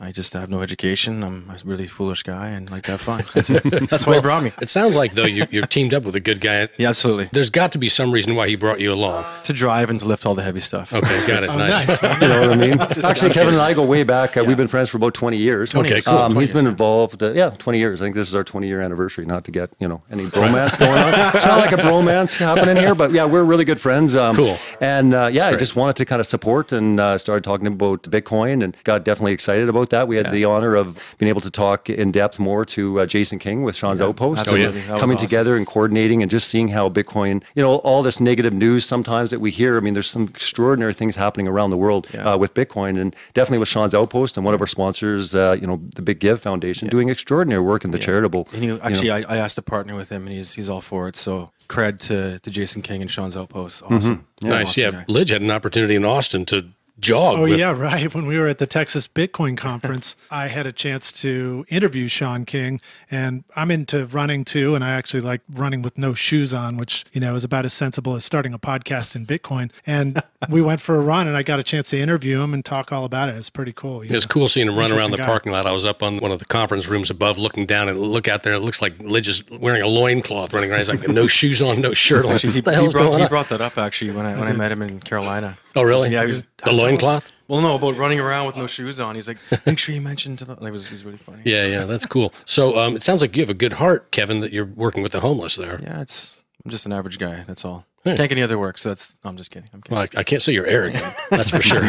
I just have no education. I'm a really foolish guy and like to have fun. That's it. That's why he brought me. It sounds like, though, you're teamed up with a good guy. Yeah, absolutely. There's got to be some reason why he brought you along. To drive and to lift all the heavy stuff. Okay, got it. Nice. You know what I mean? Actually, Kevin and I go way back. We've been friends for about 20 years. Okay, cool. He's been involved, 20 years. I think this is our 20-year anniversary, not to get, any bromance going on. It's not like a bromance happening here, but yeah, we're really good friends. Cool. And I just wanted to kind of support and started talking about Bitcoin and got definitely excited about that. We had the honor of being able to talk in depth more to Jason King with Sean's Outpost. Absolutely. Coming together and coordinating and just seeing how Bitcoin, all this negative news sometimes that we hear. There's some extraordinary things happening around the world with Bitcoin, and definitely with Sean's Outpost and one of our sponsors, the Big Give Foundation, doing extraordinary work in the charitable. And I asked to partner with him, and he's all for it. So cred to Jason King and Sean's Outpost. Awesome. Nice. Awesome Yeah. guy. Lidge had an opportunity in Austin to jog. Oh, yeah, right. When we were at the Texas Bitcoin conference, I had a chance to interview Sean King, and I'm into running too. And I actually like running with no shoes on, which, is about as sensible as starting a podcast in Bitcoin. And we went for a run, and I got a chance to interview him and talk all about it. It's pretty cool. It was cool seeing him run around the Interesting guy. parking lot. I was up on one of the conference rooms above looking down and look out there. It looks like Lidge is wearing a loincloth running around. He's like, no shoes on, no shirt on. Actually, What the hell's going he on? brought that up actually when I met him in Carolina. Oh, really? Yeah, he was the loincloth? Well, no, about running around with no shoes on. He's like, make sure you mention to the. It was really funny. Yeah, that's cool. So it sounds like you have a good heart, Kevin, that you're working with the homeless there. Yeah, I'm just an average guy. That's all. Hey. Can't get any other work, so I'm just kidding. I'm kidding. Well, I can't say you're arrogant. That's for sure.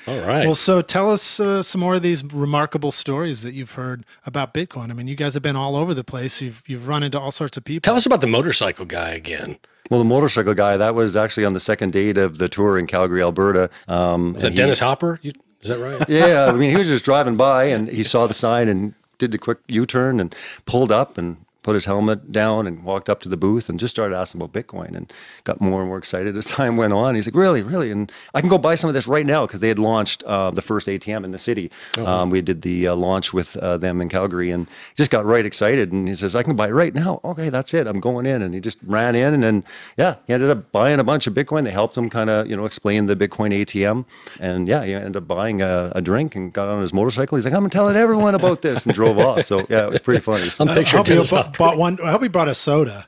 All right. Well, so tell us some more of these remarkable stories that you've heard about Bitcoin. You guys have been all over the place. You've run into all sorts of people. Tell us about the motorcycle guy again. Well, the motorcycle guy, that was actually on the second date of the tour in Calgary, Alberta. Is that Dennis Hopper? Is that right? Yeah, he was just driving by and he saw the sign and did the quick U-turn and pulled up and put his helmet down and walked up to the booth and just started asking about Bitcoin and got more and more excited as time went on. He's like, really? And I can go buy some of this right now because they had launched the first ATM in the city. We did the launch with them in Calgary and just got right excited. And he says, I can buy it right now. Okay, that's it. I'm going in. And he just ran in and then, he ended up buying a bunch of Bitcoin. They helped him kind of, explain the Bitcoin ATM. And he ended up buying a drink and got on his motorcycle. He's like, I'm telling everyone about this and drove off. So it was pretty funny. So, I'm picturing Dennis Hopper. I hope he brought a soda.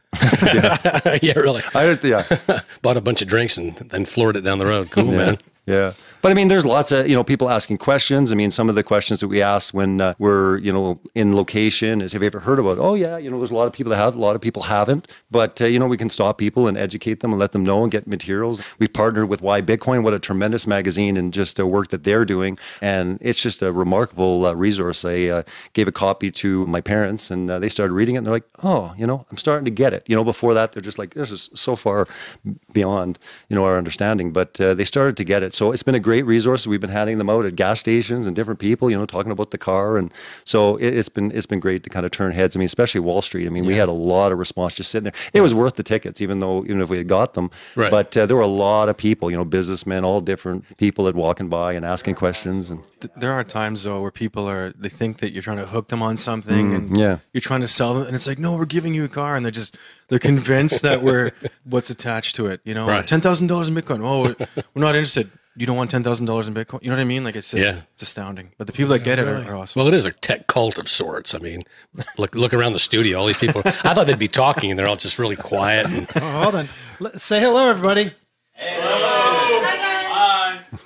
Yeah, really. Bought a bunch of drinks and then floored it down the road. Cool, man. Yeah. But there's lots of, people asking questions. Some of the questions that we ask when we're, in location is, have you ever heard about it? Oh, yeah. There's a lot of people that have, a lot of people haven't. But, we can stop people and educate them and let them know and get materials. We've partnered with Why Bitcoin. What a tremendous magazine and just the work that they're doing. And it's just a remarkable resource. I gave a copy to my parents and they started reading it and they're like, oh, I'm starting to get it. Before that, they're just like, this is so far beyond, our understanding. But they started to get it. So it's been a great resource. We've been handing them out at gas stations and different people, talking about the car. And so it's been great to kind of turn heads. I mean, especially Wall Street. I mean, we had a lot of response just sitting there. It was worth the tickets, even if we had got them. Right. But there were a lot of people, businessmen, all different people that walking by and asking questions. And There are times though where people they think that you're trying to hook them on something, and you're trying to sell them, and it's like, no, we're giving you a car, and they're convinced that we're what's attached to it. Right. $10,000 in Bitcoin. Oh, we're not interested. You don't want $10,000 in Bitcoin. You know what I mean? Like it's just it's astounding. But the people that get it are awesome. Well, it is a tech cult of sorts. I mean, look around the studio. All these people. I thought they'd be talking, and they're all just really quiet. And, hold on. Say hello, everybody.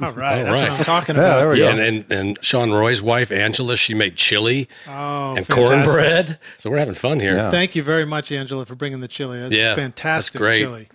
All right, that's what I'm talking about. there we go. And Sean Roy's wife, Angela, she made chili and fantastic. cornbread. So we're having fun here. Yeah. Thank you very much, Angela, for bringing the chili. That's fantastic that's great. chili.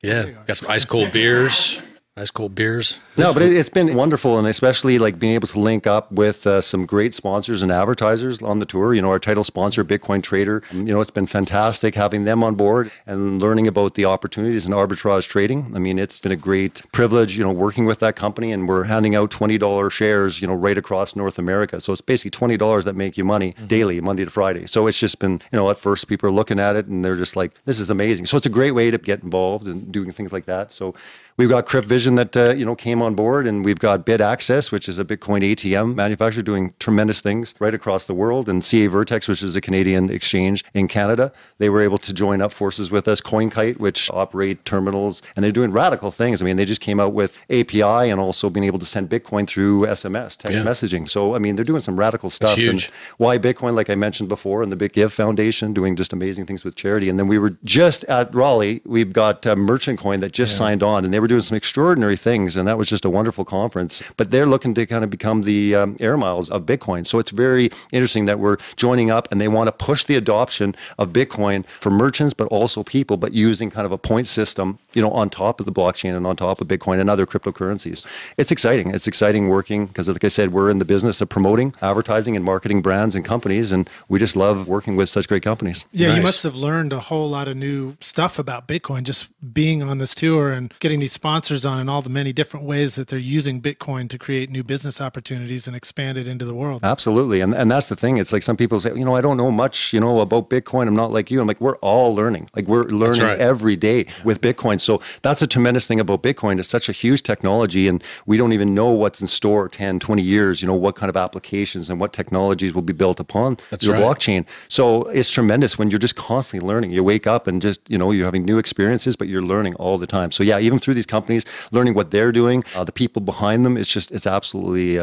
Yeah, got some ice cold beers. Ice cold beers. No, but it's been wonderful, and especially like being able to link up with some great sponsors and advertisers on the tour. Our title sponsor, Bitcoin Trader. It's been fantastic having them on board and learning about the opportunities in arbitrage trading. I mean, it's been a great privilege, working with that company, and we're handing out $20 shares, right across North America. So it's basically $20 that make you money daily, Monday to Friday. So it's just been, at first people are looking at it and they're just like, this is amazing. So it's a great way to get involved and doing things like that. So we've got CryptVision that came on board, and we've got BitAccess, which is a Bitcoin ATM manufacturer doing tremendous things right across the world, and CA Vertex, which is a Canadian exchange in Canada. They were able to join up forces with us. CoinKite, which operate terminals, and they're doing radical things. I mean, they just came out with API and also being able to send Bitcoin through SMS, text messaging. So, I mean, they're doing some radical stuff. That's huge. And Why Bitcoin, like I mentioned before, and the BitGive Foundation doing just amazing things with charity. And then we were just at Raleigh, we've got Merchant Coin that just signed on, and they were doing some extraordinary things, and that was just a wonderful conference. But they're looking to kind of become the air miles of Bitcoin. So it's very interesting that we're joining up, and they want to push the adoption of Bitcoin for merchants, but also people, but using kind of a point system, on top of the blockchain and on top of Bitcoin and other cryptocurrencies. It's exciting. It's exciting working because, like I said, we're in the business of promoting, advertising, and marketing brands and companies, and we just love working with such great companies. Yeah, Nice. You must have learned a whole lot of new stuff about Bitcoin just being on this tour and getting these sponsors on and all the many different ways that they're using Bitcoin to create new business opportunities and expand it into the world. Absolutely. And that's the thing. It's like some people say, I don't know much, about Bitcoin. I'm not like you. I'm like, we're all learning. Like we're learning every day with Bitcoin. So that's a tremendous thing about Bitcoin. It's such a huge technology, and we don't even know what's in store 10, 20 years, what kind of applications and what technologies will be built upon the blockchain. So it's tremendous when you're just constantly learning. You wake up and just, you're having new experiences, but you're learning all the time. So yeah, even through these companies, learning what they're doing, the people behind them, it's absolutely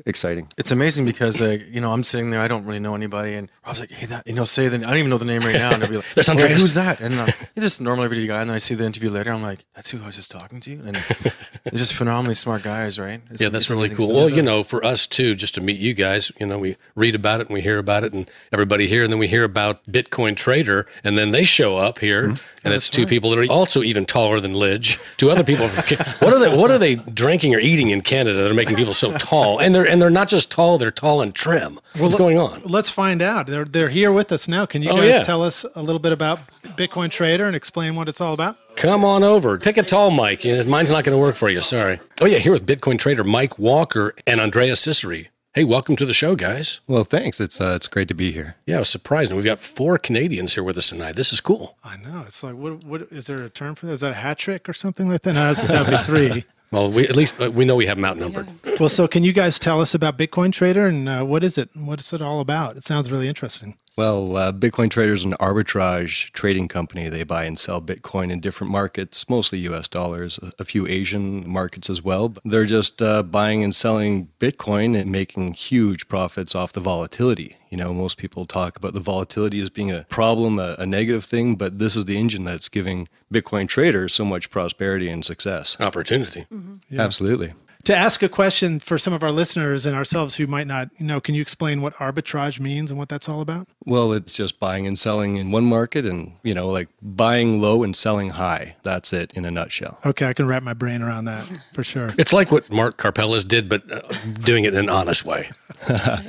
exciting. It's amazing because, I'm sitting there, I don't really know anybody, and I was like, hey, that, say the, I don't even know the name right now, and they'll be like, There's Andreas. who's that? And you're just a normal everyday guy, and then I see the interview later, I'm like, that's who I was just talking to, and they're just phenomenally smart guys, right? That's really cool. Well, for us too, just to meet you guys, we read about it and we hear about it, and everybody here, and then we hear about Bitcoin Trader, and then they show up here, and it's two people that are also even taller than Lidge. Two other people. What are they drinking or eating in Canada that are making people so tall? And they're not just tall; they're tall and trim. What's going on? Let's find out. They're here with us now. Can you guys tell us a little bit about Bitcoin Trader and explain what it's all about? Come on over. Pick a tall mic. Mine's not going to work for you. Sorry. Oh yeah, here with Bitcoin Trader Mike Walker and Andreas Ciceri. Hey, welcome to the show, guys. Well, thanks. It's great to be here. Yeah, I was surprised. We've got 4 Canadians here with us tonight. This is cool. I know. It's like, what is there a term for that? Is that a hat trick or something like that? No, that would be 3. Well, at least we know we have them outnumbered. Well, so can you guys tell us about Bitcoin Trader and what is it? What is it all about? It sounds really interesting. Well, Bitcoin Trader is an arbitrage trading company. They buy and sell Bitcoin in different markets, mostly US dollars, a few Asian markets as well. But they're just buying and selling Bitcoin and making huge profits off the volatility. Most people talk about the volatility as being a problem, a negative thing, but this is the engine that's giving Bitcoin Trader so much prosperity and success. Opportunity. Mm-hmm. Yeah. Absolutely. To ask a question for some of our listeners and ourselves who might not know, can you explain what arbitrage means and what that's all about? Well, it's just buying and selling in one market and, like buying low and selling high. That's it in a nutshell. Okay, I can wrap my brain around that for sure. It's like what Mark Karpelès did, but doing it in an honest way.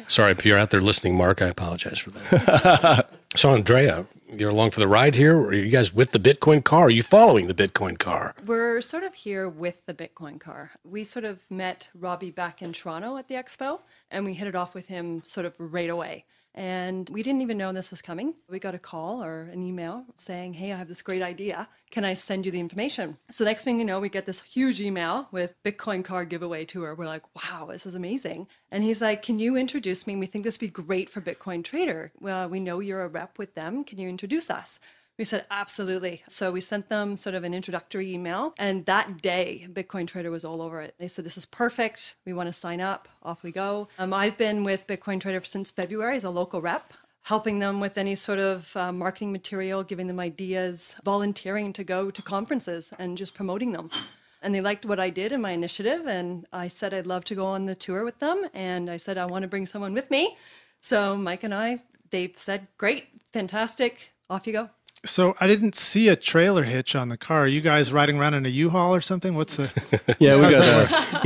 Sorry, if you're out there listening, Mark, I apologize for that. So, Andrea, you're along for the ride here? Or are you guys with the Bitcoin car? Are you following the Bitcoin car? We're sort of here with the Bitcoin car. We sort of met Robbie back in Toronto at the expo, and we hit it off with him sort of right away. And we didn't even know this was coming. We got a call or an email saying, hey, I have this great idea. Can I send you the information? So next thing you know, we get this huge email with Bitcoin car giveaway tour. We're like, wow, this is amazing. And he's like, can you introduce me? We think this would be great for Bitcoin Trader. Well, we know you're a rep with them. Can you introduce us? We said, absolutely. So we sent them sort of an introductory email. And that day, Bitcoin Trader was all over it. They said, this is perfect. We want to sign up. Off we go. I've been with Bitcoin Trader since February as a local rep, helping them with any sort of marketing material, giving them ideas, volunteering to go to conferences and just promoting them. And they liked what I did in my initiative. And I said, I'd love to go on the tour with them. And I said, I want to bring someone with me. So Mike and I, they said, great, fantastic. Off you go. So I didn't see a trailer hitch on the car. Are you guys riding around in a U-Haul or something? What's the... Yeah,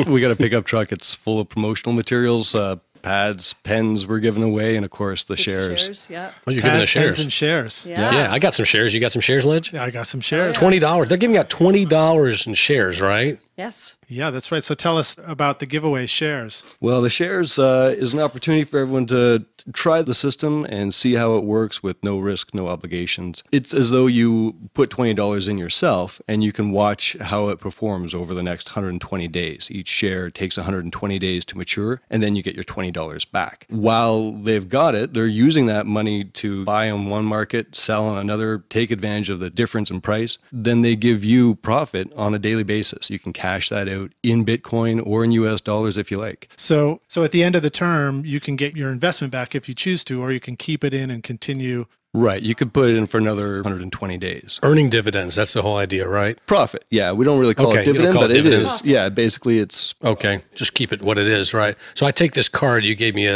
we got a pickup truck. It's full of promotional materials, pads, pens we're giving away, and of course the shares. Yeah. Oh, you're giving the Pads, shares. pens, and shares. Yeah, I got some shares. You got some shares, Lidge? Yeah, I got some shares. $20. They're giving out $20 in shares, right? Yes. Yeah, that's right. So tell us about the giveaway shares. Well, the shares is an opportunity for everyone to try the system and see how it works with no risk, no obligations. It's as though you put $20 in yourself and you can watch how it performs over the next 120 days. Each share takes 120 days to mature, and then you get your $20 back. While they've got it, they're using that money to buy on one market, sell on another, take advantage of the difference in price. Then they give you profit on a daily basis. You can cash that out in Bitcoin or in US dollars if you like. So at the end of the term, you can get your investment back if you choose to, or you can keep it in and continue. Right. You could put it in for another 120 days. Earning dividends. That's the whole idea, right? Profit. Yeah. We don't really call Okay, it you don't dividend, call it but it dividend. is. Yeah. Basically, it's... Okay. Just keep it what it is, right? So I take this card. You gave me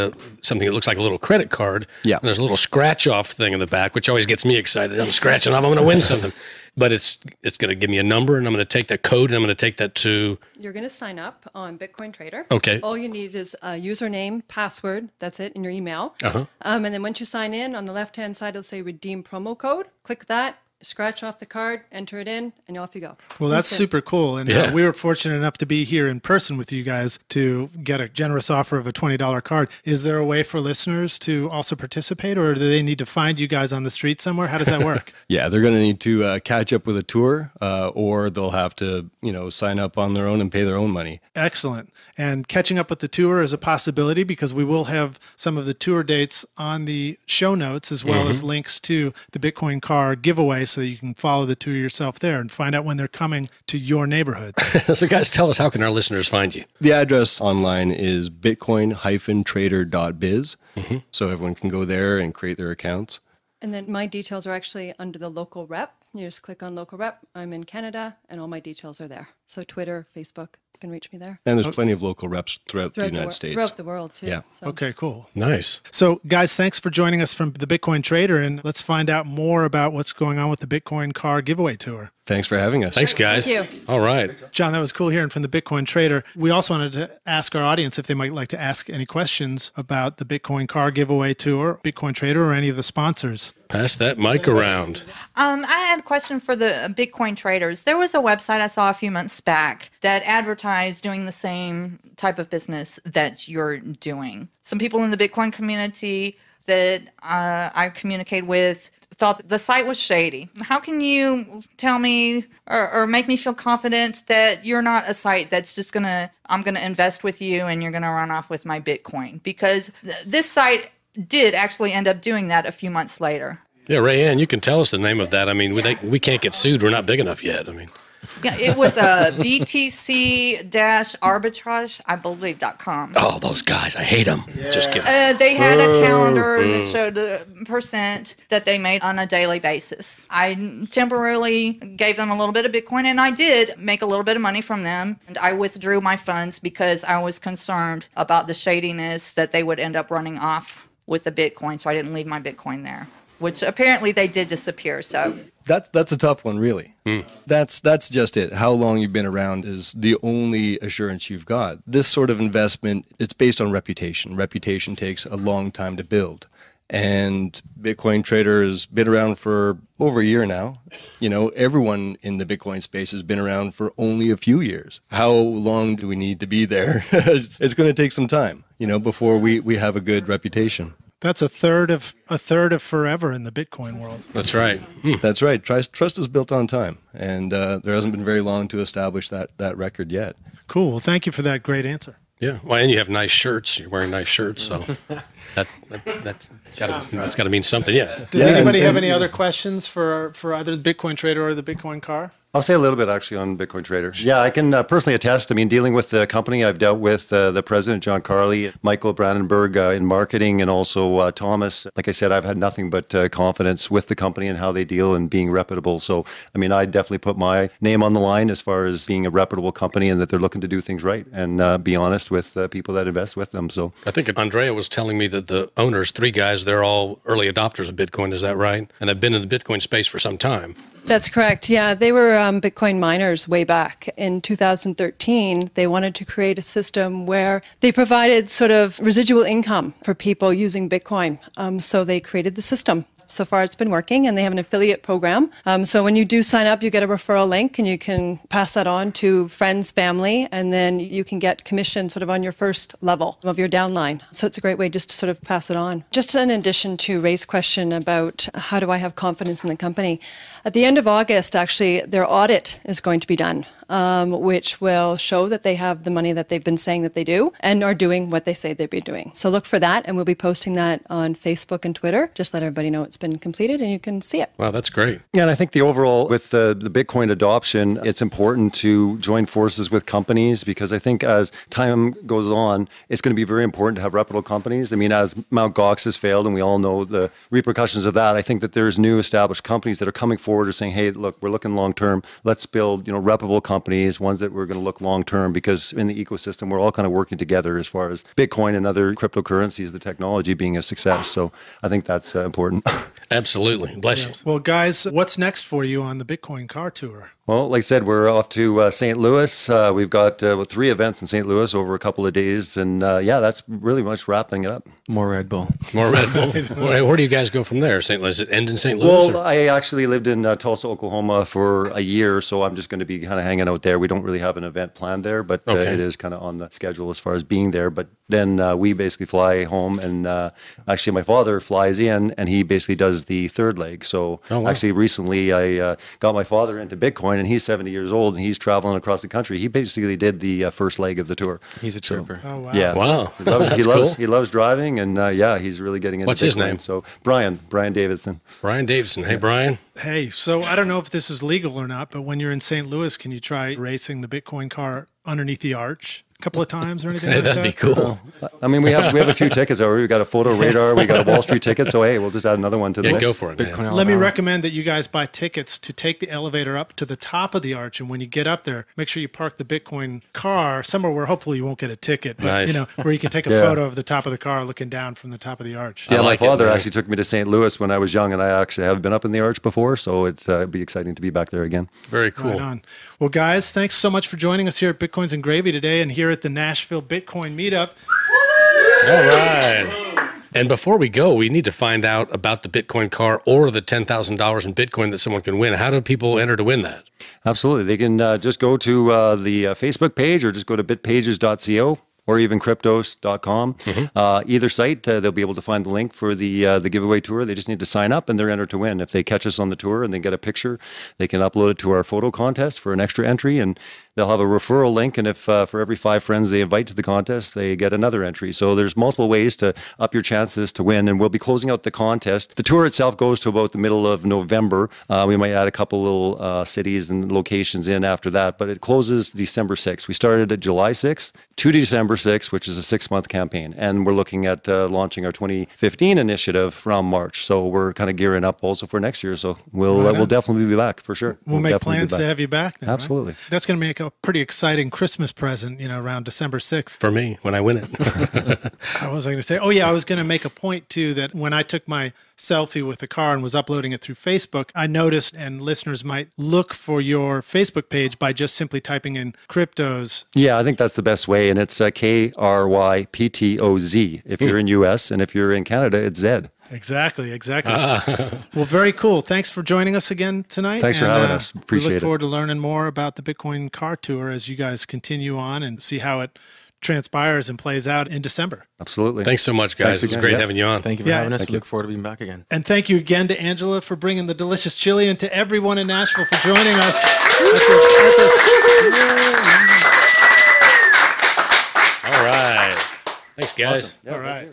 something that looks like a little credit card. Yeah. And there's a little scratch-off thing in the back, which always gets me excited. I'm scratching off. I'm going to win something. But it's going to give me a number, and I'm going to take that code, and I'm going to take that to... You're going to sign up on Bitcoin Trader. Okay. All you need is a username, password. That's it, in your email. And then once you sign in, on the left-hand side, it'll say redeem promo code. Click that, scratch off the card, enter it in, and off you go. Well, that's Instant. super cool. And Yeah. we were fortunate enough to be here in person with you guys to get a generous offer of a $20 card. Is there a way for listeners to also participate, or do they need to find you guys on the street somewhere? How does that work? Yeah, they're going to need to catch up with a tour, or they'll have to, sign up on their own and pay their own money. Excellent. And catching up with the tour is a possibility because we will have some of the tour dates on the show notes as well as links to the Bitcoin car giveaway so that you can follow the tour yourself there and find out when they're coming to your neighborhood. So guys, tell us, how can our listeners find you? The address online is bitcoin-trader.biz. So everyone can go there and create their accounts. And then my details are actually under the local rep. You just click on local rep. I'm in Canada, and all my details are there. So Twitter, Facebook, you can reach me there. And there's plenty of local reps throughout the United States. Throughout the world, too. Yeah. So. Okay, cool. Nice. So, guys, thanks for joining us from the Bitcoin Trader, and let's find out more about what's going on with the Bitcoin car giveaway tour. Thanks for having us. Thanks, guys. Thank you. All right. John, that was cool hearing from the Bitcoin Trader. We also wanted to ask our audience if they might like to ask any questions about the Bitcoin car giveaway tour, Bitcoin Trader, or any of the sponsors. Pass that mic around. I had a question for the Bitcoin traders. There was a website I saw a few months back that advertised doing the same type of business that you're doing. Some people in the Bitcoin community that I communicate with thought the site was shady. How can you tell me or make me feel confident that you're not a site that's just I'm going to invest with you and you're going to run off with my Bitcoin? Because this site did actually end up doing that a few months later. Yeah, Rayanne, you can tell us the name of that. I mean, we can't get sued. We're not big enough yet. I mean, yeah, it was a BTC-arbitrage, I believe, .com. oh, those guys, I hate them. Just kidding. They had a calendar that showed the percent that they made on a daily basis. I temporarily gave them a little bit of Bitcoin, and I did make a little bit of money from them. And I withdrew my funds because I was concerned about the shadiness that they would end up running off with the Bitcoin, so I didn't leave my Bitcoin there, which apparently they did disappear. So That's a tough one, really. That's just it. How long you've been around is the only assurance you've got. This sort of investment, it's based on reputation. Reputation takes a long time to build. And Bitcoin Trader has been around for over a year now. You know, everyone in the Bitcoin space has been around for only a few years. How long do we need to be there? It's going to take some time, you know, before we have a good reputation. That's a third of forever in the Bitcoin world. That's right. That's right. Trust is built on time, and there hasn't been very long to establish that record yet. Cool. Well, thank you for that great answer. Yeah. Well, and you have nice shirts. You're wearing nice shirts, so that's got to mean something. Yeah. Does anybody have any other questions for either the Bitcoin Trader or the Bitcoin Car? I'll say a little bit actually on Bitcoin Trader. Yeah, I can personally attest. I mean, dealing with the company, I've dealt with the president, John Carley, Michael Brandenburg in marketing, and also Thomas. Like I said, I've had nothing but confidence with the company and how they deal and being reputable. So, I mean, I definitely put my name on the line as far as being a reputable company and that they're looking to do things right and be honest with people that invest with them. So, I think Andrea was telling me that the owners, 3 guys, they're all early adopters of Bitcoin. Is that right? And have been in the Bitcoin space for some time. That's correct. Yeah, they were Bitcoin miners way back in 2013. They wanted to create a system where they provided sort of residual income for people using Bitcoin. So they created the system. So far, it's been working, and they have an affiliate program. So when you do sign up, you get a referral link, and you can pass that on to friends, family, and then you can get commission sort of on your first level of your downline. So it's a great way just to sort of pass it on. Just in addition to Ray's question about how do I have confidence in the company, at the end of August, actually, their audit is going to be done. Which will show that they have the money that they've been saying that they do and are doing what they say they'll be doing. So look for that, and we'll be posting that on Facebook and Twitter. Just let everybody know it's been completed and you can see it. Wow, that's great. Yeah, and I think the overall, with the Bitcoin adoption, it's important to join forces with companies because I think as time goes on, it's going to be very important to have reputable companies. I mean, as Mt. Gox has failed, and we all know the repercussions of that, I think that there's new established companies that are coming forward and saying, hey, look, we're looking long term. Let's build, reputable companies, ones that we're going to look long term, because in the ecosystem, we're all kind of working together as far as Bitcoin and other cryptocurrencies, the technology being a success. So I think that's important. Absolutely. Bless you. Well, guys, what's next for you on the Bitcoin Car Tour? Well, like I said, we're off to St. Louis. We've got 3 events in St. Louis over a couple of days. And that's really much wrapping it up. More Red Bull. More Red Bull. Where do you guys go from there? St. Louis? Does it end in St. Louis? Well, I actually lived in Tulsa, Oklahoma for a year. So I'm just going to be kind of hanging out there. We don't really have an event planned there, but it is kind of on the schedule as far as being there. But then we basically fly home, and actually my father flies in, and he basically does the third leg. So actually recently I got my father into Bitcoin, and he's 70 years old, and he's traveling across the country. He basically did the first leg of the tour. He's a trooper. Oh, wow. Yeah. Wow. He loves driving, and he's really getting into What's Bitcoin. his name? So Brian Davidson. Brian Davidson. Hey, Brian. Hey, so I don't know if this is legal or not, but when you're in St. Louis, can you try racing the Bitcoin car underneath the arch a couple of times or anything like that? That'd be cool. I mean, we have a few tickets already. We got a photo radar. We got a Wall Street ticket. So hey, we'll just add another one to the Yeah, mix. go for it, man. Let me recommend that you guys buy tickets to take the elevator up to the top of the arch. And when you get up there, make sure you park the Bitcoin car somewhere where hopefully you won't get a ticket, but Nice. where you can take a photo of the top of the car looking down from the top of the arch. Yeah, I like my father man. actually took me to St. Louis when I was young, and I actually have been up in the arch before. So it'd be exciting to be back there again. Very cool. Right on. Well, guys, thanks so much for joining us here at Bitcoins and Gravy today and here at the Nashville Bitcoin Meetup. All right. And before we go, we need to find out about the Bitcoin car or the $10,000 in Bitcoin that someone can win. How do people enter to win that? Absolutely. They can just go to the Facebook page or just go to bitpages.co. or even cryptos.com. Either site, they'll be able to find the link for the giveaway tour. They just need to sign up and they're entered to win. If they catch us on the tour and they get a picture, they can upload it to our photo contest for an extra entry, and they'll have a referral link. And if for every 5 friends they invite to the contest, they get another entry. So there's multiple ways to up your chances to win. And we'll be closing out the contest. The tour itself goes to about the middle of November. We might add a couple little cities and locations in after that, but it closes December 6th. We started at July 6th to December 6th, which is a 6-month campaign. And we're looking at launching our 2015 initiative from March. So we're kind of gearing up also for next year. So we'll definitely be back for sure. We'll make definitely be plans back. to have you back then, right? Absolutely. That's going to make a pretty exciting Christmas present, around December 6th. For me, when I win it. I was going to say, I was going to make a point too that when I took my selfie with the car and was uploading it through Facebook, I noticed, and listeners might look for your Facebook page by just simply typing in cryptos. Yeah, I think that's the best way. And it's KRYPTOZ if you're in US, and if you're in Canada, it's Z. Exactly. Well, very cool. Thanks for joining us again tonight. Thanks for having us. Appreciate it. We look forward to learning more about the Bitcoin car tour as you guys continue on and see how it transpires and plays out in December. Absolutely. Thanks so much, guys. It was great having you on. Thank you for having us. We look forward to being back again. And thank you again to Angela for bringing the delicious chili, and to everyone in Nashville for joining us. All right. Thanks, guys. Awesome. Yeah, all right.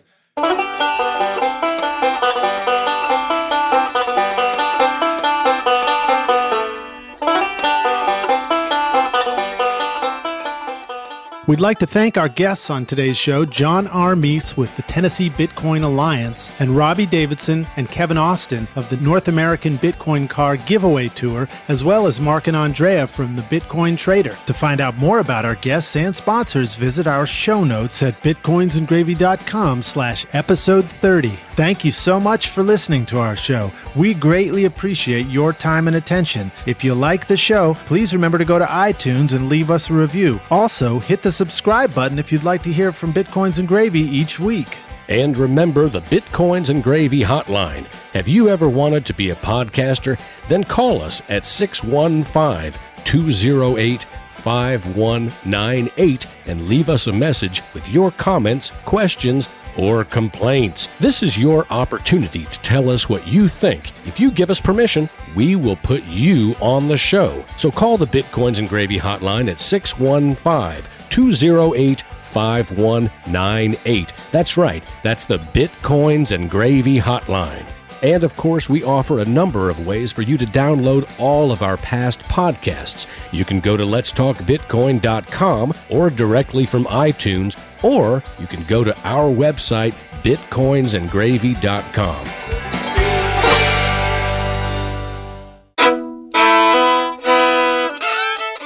We'd like to thank our guests on today's show, John R. Meese with the Tennessee Bitcoin Alliance, and Robbie Davidson and Kevin Austin of the North American Bitcoin Car Giveaway Tour, as well as Mark and Andrea from the Bitcoin Trader. To find out more about our guests and sponsors, visit our show notes at bitcoinsandgravy.com/episode 30. Thank you so much for listening to our show. We greatly appreciate your time and attention. If you like the show, please remember to go to iTunes and leave us a review. Also, hit the subscribe button if you'd like to hear from Bitcoins and Gravy each week. And remember the Bitcoins and Gravy hotline. Have you ever wanted to be a podcaster? Then call us at 615-208-5198 and leave us a message with your comments, questions, or complaints. This is your opportunity to tell us what you think. If you give us permission, we will put you on the show. So call the Bitcoins and Gravy hotline at 615-208-5198. That's right, that's the Bitcoins and Gravy hotline. And of course, we offer a number of ways for you to download all of our past podcasts. You can go to letstalkbitcoin.com or directly from iTunes, or you can go to our website, bitcoinsandgravy.com.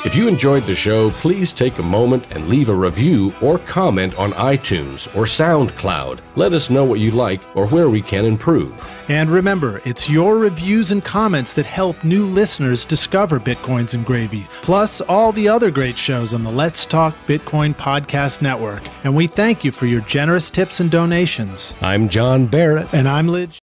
If you enjoyed the show, please take a moment and leave a review or comment on iTunes or SoundCloud. Let us know what you like or where we can improve. And remember, it's your reviews and comments that help new listeners discover Bitcoins and Gravy, plus all the other great shows on the Let's Talk Bitcoin Podcast Network. And we thank you for your generous tips and donations. I'm John Barrett. And I'm Lij.